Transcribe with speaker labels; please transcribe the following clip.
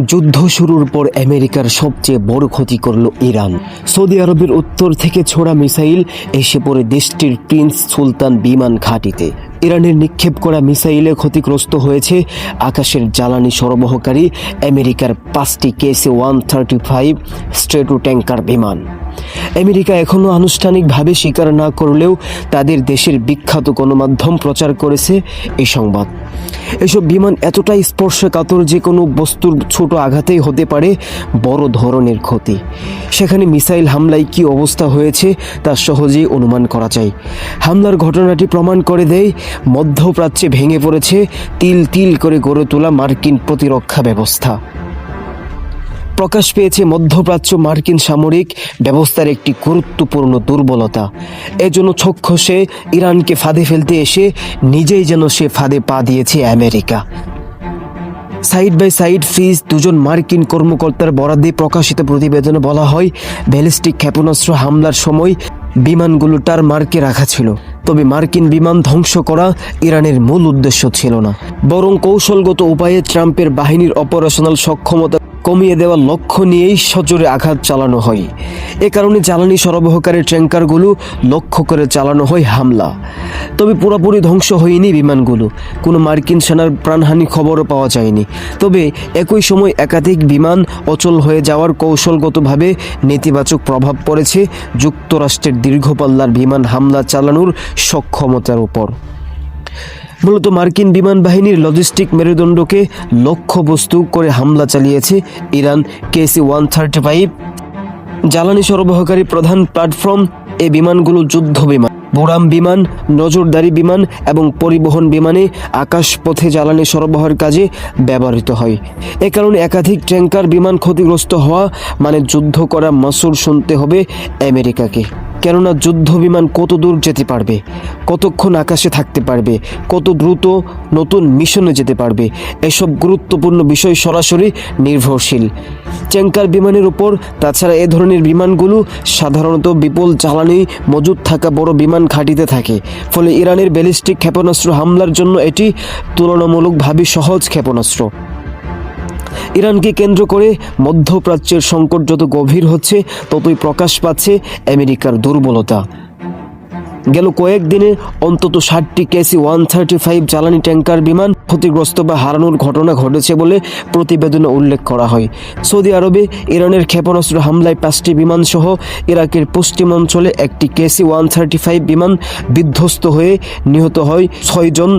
Speaker 1: যুদ্ধ শুরুর পর আমেরিকার সবচেয়ে বড় ক্ষতি করল ইরান। সৌদি আরবের উত্তর থেকে ছোড়া মিসাইল এসে পড়ে দেশটির প্রিন্স সুলতান বিমান ঘাঁটিতে। ইরানের নিক্ষেপ করা মিসাইলে ক্ষতিগ্রস্ত হয়েছে আকাশের জ্বালানি সরবরাহকারী আমেরিকার 5টি KC-135 স্ট্রেটো ট্যাঙ্কার বিমান। আমেরিকা এখনও আনুষ্ঠানিকভাবে স্বীকার না করলেও তাদের দেশের বিখ্যাত গণমাধ্যম প্রচার করেছে এই সংবাদ। এসব বিমান এতটাই স্পর্শকাতর যে কোনো বস্তুর ছোট আঘাতেই হতে পারে বড় ধরনের ক্ষতি। সেখানে মিসাইল হামলায় কী অবস্থা হয়েছে তা সহজেই অনুমান করা যায়। হামলার ঘটনাটি প্রমাণ করে দেয় মধ্যপ্রাচ্যে ভেঙে পড়েছে তিল তিল করে গড়ে তোলা মার্কিন প্রতিরক্ষা ব্যবস্থা। প্রকাশ পেয়েছে মধ্যপ্রাচ্য মার্কিন সামরিক ব্যবস্থার একটি গুরুত্বপূর্ণ দুর্বলতা। এজন্য ছক্ষসে ইরানকে ফাঁদে ফেলতে এসে নিজেই যেন সে ফাঁদে পা দিয়েছে America. Side by side fridge দুজন মার্কিন কর্মকর্তার বরাদ্দে প্রকাশিত প্রতিবেদনে বলা হয়, ব্যালিস্টিক ক্ষেপণাস্ত্র হামলার সময় বিমানগুলো টারমার্কে রাখা ছিল। তবে মার্কিন বিমান ধ্বংস করা ইরানের মূল উদ্দেশ্য ছিল না, বরং কৌশলগত উপায়ে ট্রাম্পের বাহিনীর অপারেশনাল সক্ষমতা কমিয়ে দেওয়ার লক্ষ্য নিয়েই সজোরে আঘাত চালানো হয়। এ কারণে জ্বালানি সরবরাহকারী ট্যাঙ্কারগুলো লক্ষ্য করে চালানো হয় হামলা। তবে পুরোপুরি ধ্বংস হয়নি বিমানগুলো, কোনো মার্কিন সেনার প্রাণহানি খবরও পাওয়া যায়নি। তবে একই সময় একাধিক বিমান অচল হয়ে যাওয়ার কৌশলগতভাবে নেতিবাচক প্রভাব পড়েছে যুক্তরাষ্ট্রের দীর্ঘপাল্লার বিমান হামলা চালানোর সক্ষমতার উপর। মূলত মার্কিন বিমান বাহিনীর লজিস্টিক মেরুদণ্ডকে লক্ষ্যবস্তু করে হামলা চালিয়েছে ইরান। KC-135 জ্বালানি সরবরাহকারী প্রধান প্ল্যাটফর্ম। এই বিমানগুলো যুদ্ধ বিমান, বোরাম বিমান, নজরদারি বিমান এবং পরিবহন বিমানে আকাশপথে জ্বালানি সরবরাহের কাজে ব্যবহৃত হয়। এ কারণে একাধিক ট্যাঙ্কার বিমান ক্ষতিগ্রস্ত হওয়া মানে যুদ্ধ করা মাসুল শুনতে হবে আমেরিকাকে। কেননা যুদ্ধ বিমান কত দূর যেতে পারবে, কতক্ষণ আকাশে থাকতে পারবে, কত দ্রুত নতুন মিশনে যেতে পারবে, এসব গুরুত্বপূর্ণ বিষয় সরাসরি নির্ভরশীল ট্যাঙ্কার বিমানের উপর। তাছাড়া এ ধরনের বিমানগুলো সাধারণত বিপুল জ্বালানি মজুদ থাকা বড় বিমান ঘাঁটিতে থাকে। ফলে ইরানের ব্যালিস্টিক ক্ষেপণাস্ত্র হামলার জন্য এটি তুলনামূলকভাবে সহজ ক্ষেপণাস্ত্র। ইরানকে কেন্দ্র করে মধ্যপ্রাচ্যের সংকট যত গভীর হচ্ছে, ততই প্রকাশ পাচ্ছে আমেরিকার দুর্বলতা। গেল কয়েকদিনে অন্তত 60টি KC-135 জ্বালানি ট্যাঙ্কার বিমান ক্ষতিগ্রস্ত বা হারানোর ঘটনা ঘটেছে বলে প্রতিবেদনে উল্লেখ করা হয়। সৌদি আরবে ইরানের ক্ষেপণাস্ত্র হামলায় 5টি বিমান সহ ইরাকের পশ্চিমাঞ্চলে একটি KC-135 বিমান বিধ্বস্ত হয়ে নিহত হয় 6 জন